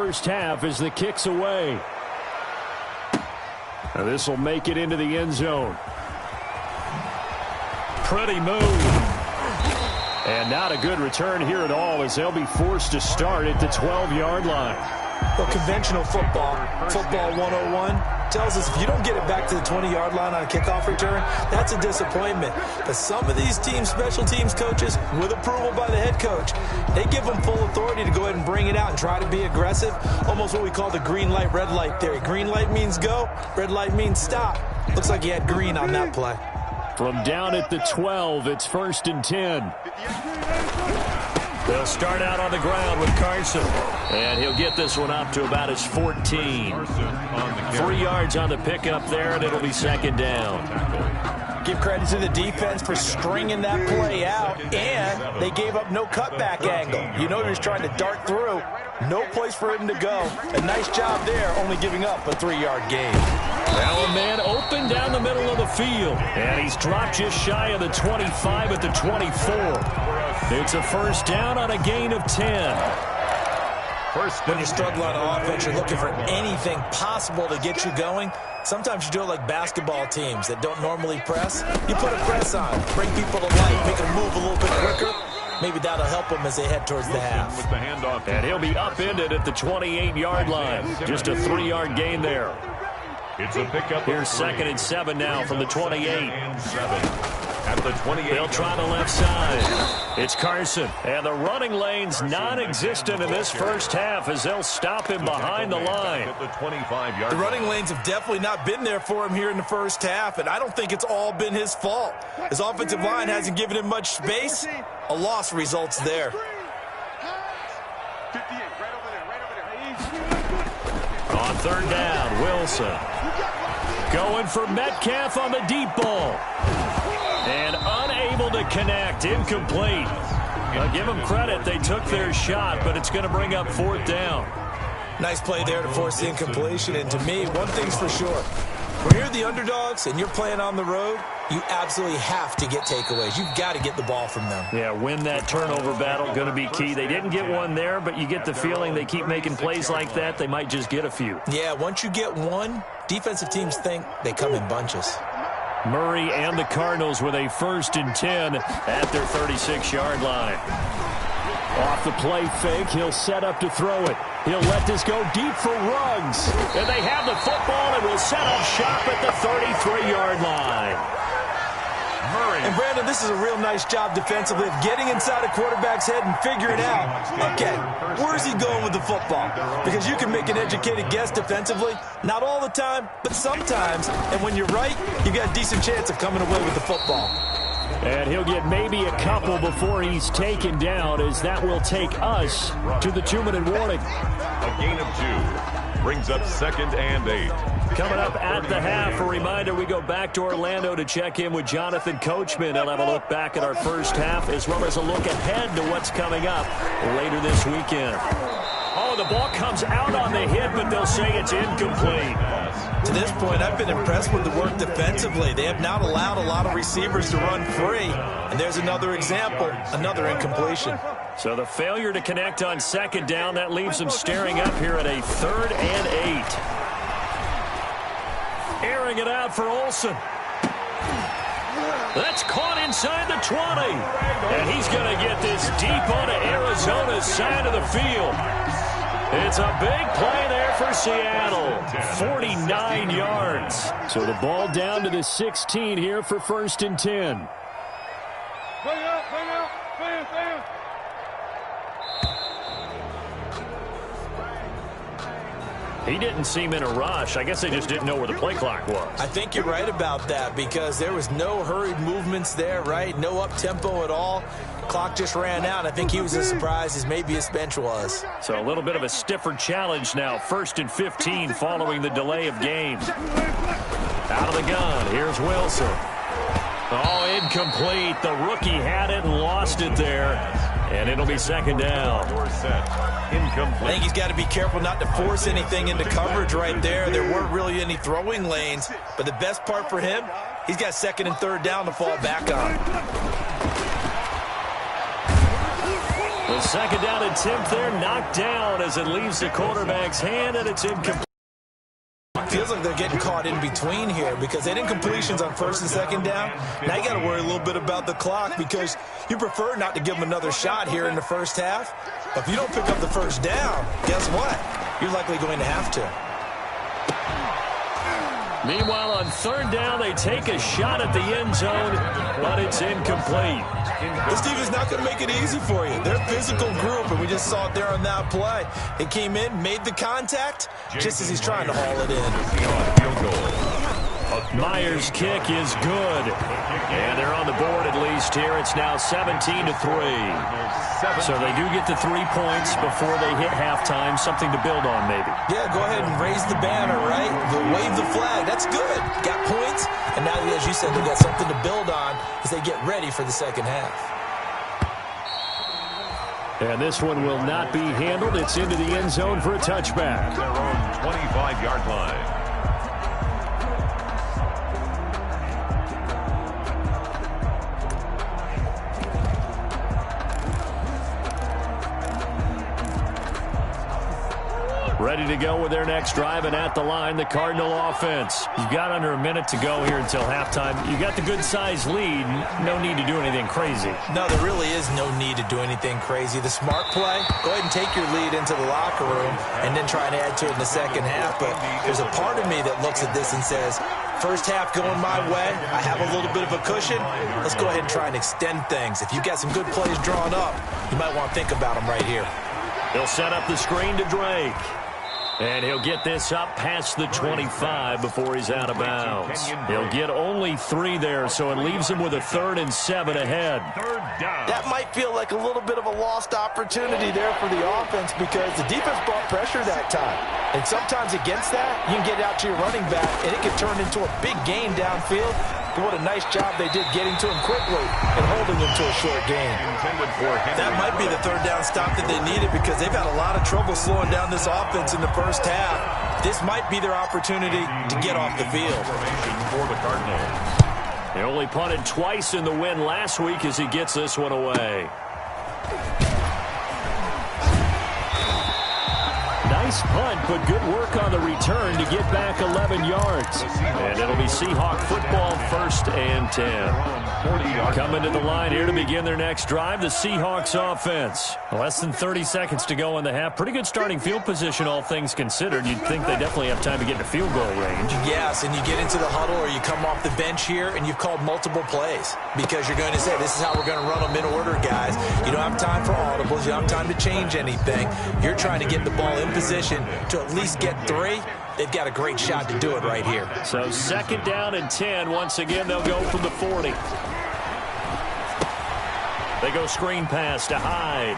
First half as the kick's away. Now this will make it into the end zone. Pretty move. And not a good return here at all as they'll be forced to start at the 12-yard line. Well, conventional football 101, tells us if you don't get it back to the 20-yard line on a kickoff return, that's a disappointment. But some of these special teams coaches, with approval by the head coach, they give them full authority to go ahead and bring it out and try to be aggressive. Almost what we call the green light, red light theory. Green light means go, red light means stop. Looks like he had green on that play. From down at the 12, it's 1st and 10. They'll start out on the ground with Carson. And he'll get this one up to about his 14. 3 yards on the pickup there, and it'll be 2nd down. Give credit to the defense for stringing that play out, and they gave up no cutback angle. You know he was trying to dart through. No place for him to go. A nice job there, only giving up a 3-yard gain. Now a man open down the middle of the field. And he's dropped just shy of the 25 at the 24. It's a 1st down on a gain of 10. When you struggle on offense, you're looking for anything possible to get you going. Sometimes you do it like basketball teams that don't normally press. You put a press on, bring people to life, make them move a little bit quicker. Maybe that'll help them as they head towards the half. And he'll be upended at the 28-yard line. Just a 3-yard gain there. It's a pickup. Here's 2nd and 7 now from the 28. At the 28. They'll try the left side. It's Carson. And the running lane's non-existent in this first half as they'll stop him behind the line. At the 25-yard. The running lanes have definitely not been there for him here in the first half, and I don't think it's all been his fault. His offensive line hasn't given him much space. A loss results there. On 3rd down, Wilson. Going for Metcalf on the deep ball. And unable to connect. Incomplete. Now give them credit. They took their shot, but it's going to bring up 4th down. Nice play there to force the incompletion. And to me, one thing's for sure. When you're the underdogs and you're playing on the road, you absolutely have to get takeaways. You've got to get the ball from them. Yeah, win that turnover battle, going to be key. They didn't get one there, but you get the feeling they keep making plays like that, they might just get a few. Yeah, once you get one, defensive teams think they come in bunches. Murray and the Cardinals with a 1st and 10 at their 36-yard line. Off the play fake, he'll set up to throw it. He'll let this go deep for Ruggs. And they have the football and will set up shop at the 33-yard line. Murray. And Brandon, this is a real nice job defensively of getting inside a quarterback's head and figuring out, okay, where's he going with the football? Because you can make an educated guess defensively, not all the time, but sometimes. And when you're right, you got a decent chance of coming away with the football. And he'll get maybe a couple before he's taken down, as that will take us to the 2-minute warning. A gain of 2 brings up 2nd and 8. Coming up at the half, a reminder, we go back to Orlando to check in with Jonathan Coachman. He'll have a look back at our first half, as well as a look ahead to what's coming up later this weekend. Oh, the ball comes out on the hit, but they'll say it's incomplete. To this point, I've been impressed with the work defensively. They have not allowed a lot of receivers to run free. And there's another example, another incompletion. So the failure to connect on 2nd down, that leaves them staring up here at a 3rd and 8. Airing it out for Olsen. That's caught inside the 20. And he's going to get this deep onto Arizona's side of the field. It's a big play there for Seattle. 49 yards. So the ball down to the 16 here for 1st and 10. He didn't seem in a rush. I guess they just didn't know where the play clock was. I think you're right about that because there was no hurried movements there, right? No up-tempo at all. Clock just ran out. I think he was as surprised as maybe his bench was. So a little bit of a stiffer challenge now. 1st and 15 following the delay of game. Out of the gun. Here's Wilson. Oh, incomplete. The rookie had it and lost it there. And it'll be 2nd down. I think he's got to be careful not to force anything into coverage right there. There weren't really any throwing lanes. But the best part for him, he's got 2nd and 3rd down to fall back on. The The second down attempt there knocked down as it leaves the quarterback's hand, and it's incomplete. Feels like they're getting caught in between here because they didn't completions on first and second down. Now you got to worry a little bit about the clock because you prefer not to give them another shot here in the first half. But if you don't pick up the first down, guess what? You're likely going to have to. Meanwhile, on third down, they take a shot at the end zone, but it's incomplete. This team is not going to make it easy for you. They're a physical group, and we just saw it there on that play. They came in, made the contact, just as he's trying to haul it in. Myers' kick is good. And they're on the board at least here. It's now 17-3. So they do get the 3 points before they hit halftime. Something to build on, maybe. Yeah, go ahead and raise the banner, right? Wave the flag. That's good. Got points. And now, as you said, they got something to build on as they get ready for the second half. And this one will not be handled. It's into the end zone for a touchback. Their own 25-yard line. Ready to go with their next drive, and at the line, the Cardinal offense. You've got under a minute to go here until halftime. You got the good-sized lead. No need to do anything crazy. No, there really is no need to do anything crazy. The smart play, go ahead and take your lead into the locker room and then try and add to it in the second half. But there's a part of me that looks at this and says, first half going my way, I have a little bit of a cushion. Let's go ahead and try and extend things. If you got some good plays drawn up, you might want to think about them right here. He'll set up the screen to Drake. And he'll get this up past the 25 before he's out of bounds. He'll get only 3 there, so it leaves him with a 3rd and 7 ahead. That might feel like a little bit of a lost opportunity there for the offense because the defense brought pressure that time. And sometimes against that, you can get out to your running back, and it can turn into a big gain downfield. But what a nice job they did getting to him quickly and holding him to a short gain. That might be the third down stop that they needed because they've had a lot of trouble slowing down this offense in the first half. This might be their opportunity to get off the field. For the Cardinals. He only punted twice in the win last week as he gets this one away. Nice punt, but good work on the return to get back 11 yards. And it'll be Seahawk football, 1st and 10. Coming to the line here to begin their next drive, the Seahawks offense. Less than 30 seconds to go in the half. Pretty good starting field position, all things considered. You'd think they definitely have time to get to field goal range. Yes, and you get into the huddle or you come off the bench here and you've called multiple plays because you're going to say, this is how we're going to run them in order, guys. You don't have time for audibles. You don't have time to change anything. You're trying to get the ball in position to at least get 3. They've got a great shot to do it right here. So second down and 10. Once again, they'll go from the 40. They go screen pass to Hyde.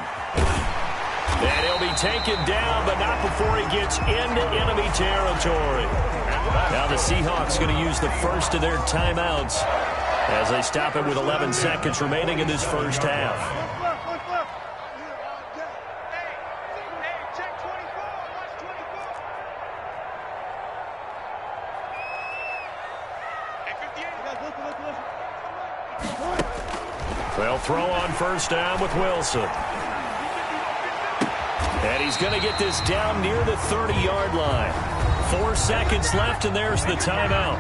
And he'll be taken down, but not before he gets into enemy territory. Now the Seahawks going to use the first of their timeouts as they stop it with 11 seconds remaining in this first half. They'll throw on first down with Wilson. And he's going to get this down near the 30-yard line. 4 seconds left, and there's the timeout.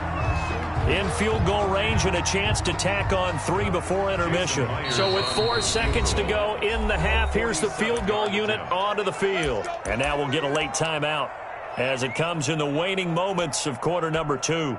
In field goal range and a chance to tack on 3 before intermission. So with 4 seconds to go in the half, here's the field goal unit onto the field. And now we'll get a late timeout as it comes in the waning moments of quarter number 2.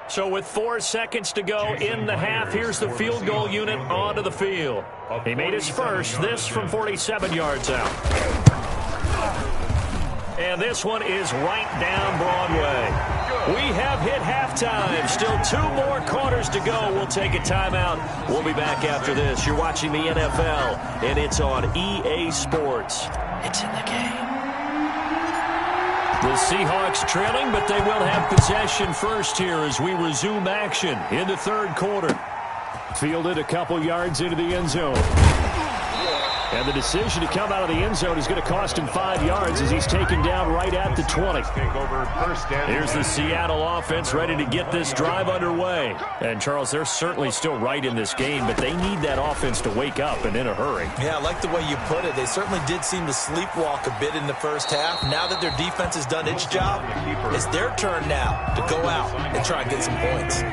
So with 4 seconds to go in the half, here's the field goal unit onto the field. He made his first, this from 47 yards out. And this one is right down Broadway. We have hit halftime. Still 2 more quarters to go. We'll take a timeout. We'll be back after this. You're watching the NFL, and it's on EA Sports. It's in the game. The Seahawks trailing, but they will have possession first here as we resume action in the third quarter. Fielded a couple yards into the end zone. And the decision to come out of the end zone is going to cost him 5 yards as he's taken down right at the 20. Here's the Seattle offense ready to get this drive underway. And, Charles, they're certainly still right in this game, but they need that offense to wake up and in a hurry. Yeah, I like the way you put it. They certainly did seem to sleepwalk a bit in the first half. Now that their defense has done its job, it's their turn now to go out and try and get some points.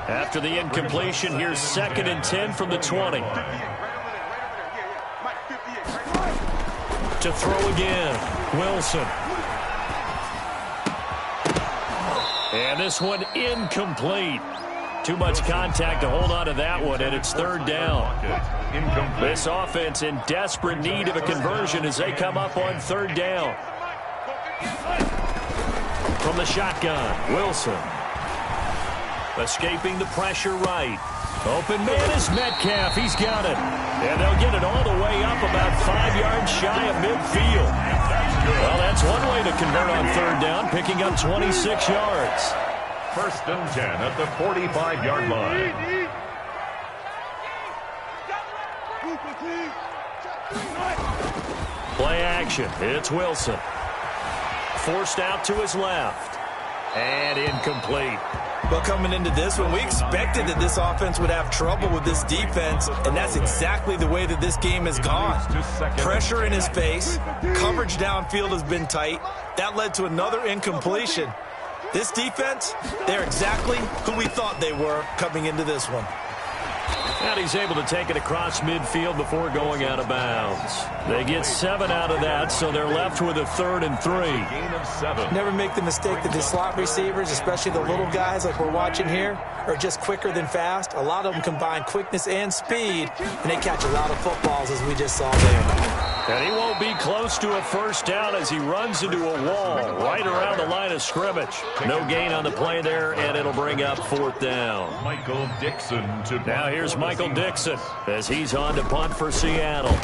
After the incompletion, here's 2nd and 10 from the 20. To throw again, Wilson. And this one incomplete. Too much contact to hold on to that one, and it's 3rd down. This offense in desperate need of a conversion as they come up on 3rd down. From the shotgun, Wilson. Escaping the pressure right. Open man is Metcalf. He's got it. And they'll get it all the way up about 5 yards shy of midfield. Well, that's one way to convert on 3rd down, picking up 26 yards. 1st and 10 at the 45-yard line. Play action. It's Wilson. Forced out to his left. And incomplete. Well, coming into this one, we expected that this offense would have trouble with this defense, and that's exactly the way that this game has gone. Pressure in his face, coverage downfield has been tight. That led to another incompletion. This defense, they're exactly who we thought they were coming into this one. And he's able to take it across midfield before going out of bounds. They get 7 out of that, so they're left with a 3rd and 3. Gain of 7. Never make the mistake that the slot receivers, especially the little guys like we're watching here, are just quicker than fast. A lot of them combine quickness and speed, and they catch a lot of footballs, as we just saw there. And he won't be close to a 1st down as he runs into a wall right around the line of scrimmage. No gain on the play there, and it'll bring up 4th down. Michael Dixon to now here's Michael Dixon as he's on to punt for Seattle.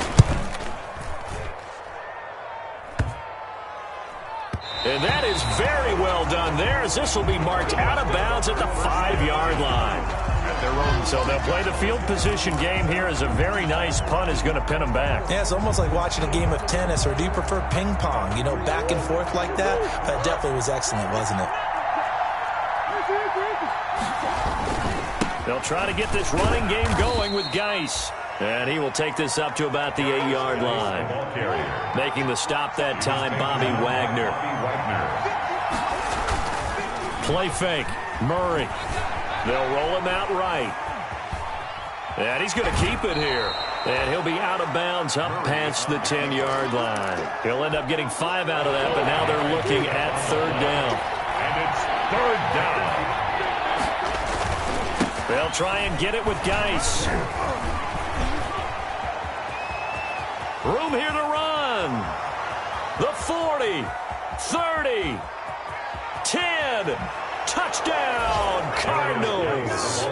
And that is very well done there, as this will be marked out of bounds at the 5-yard line. So they'll play the field position game here as a very nice punt is going to pin them back. Yeah, it's almost like watching a game of tennis, or do you prefer ping pong? You know, back and forth like that? That definitely was excellent, wasn't it? They'll try to get this running game going with Geis. And he will take this up to about the 8-yard line. Making the stop that time, Bobby Wagner. Play fake, Murray. They'll roll him out right. And he's going to keep it here. And he'll be out of bounds up past the 10-yard line. He'll end up getting 5 out of that, but now they're looking at 3rd down. And it's 3rd down. They'll try and get it with Geis. Room here to run. The 40, 30, 10. Touchdown, Cardinals.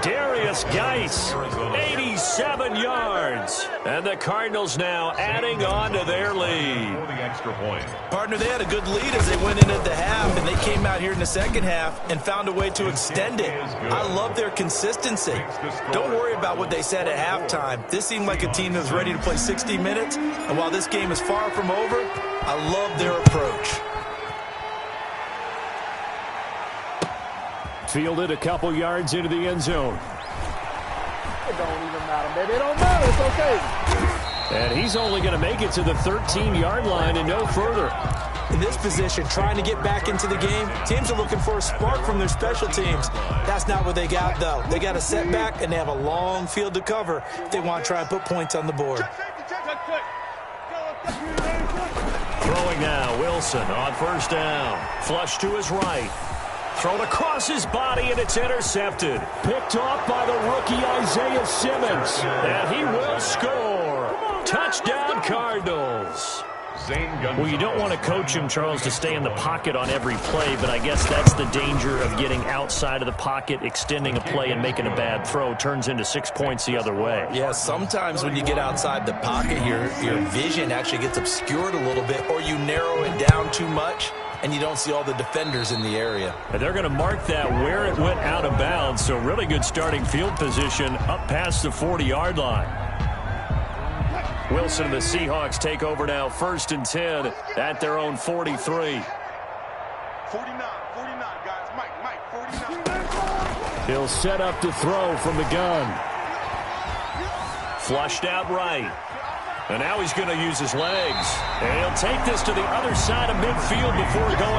Darius Geis, 87 yards. And the Cardinals now adding on to their lead. Partner, they had a good lead as they went in at the half, and they came out here in the 2nd half and found a way to extend it. I love their consistency. Don't worry about what they said at halftime. This seemed like a team that was ready to play 60 minutes, and while this game is far from over, I love their approach. Fielded a couple yards into the end zone. It don't even matter, baby. It don't matter. It's okay. And he's only going to make it to the 13-yard line and no further. In this position, trying to get back into the game, teams are looking for a spark from their special teams. That's not what they got, though. They got a setback, and they have a long field to cover if they want to try and put points on the board. Throwing now, Wilson on 1st down. Flush to his right. Thrown across his body, and it's intercepted. Picked off by the rookie Isaiah Simmons. And he will score. Touchdown, Cardinals. Well, you don't want to coach him, Charles, to stay in the pocket on every play, but I guess that's the danger of getting outside of the pocket, extending a play, and making a bad throw. Turns into 6 points the other way. Yeah, sometimes when you get outside the pocket, your vision actually gets obscured a little bit, or you narrow it down too much, and you don't see all the defenders in the area. And they're going to mark that where it went out of bounds, so really good starting field position up past the 40-yard line. Wilson and the Seahawks take over now, 1st and 10 at their own 43. 49, guys. Mike, 49. He'll set up to throw from the gun. Flushed out right. And now he's going to use his legs. And he'll take this to the other side of midfield before going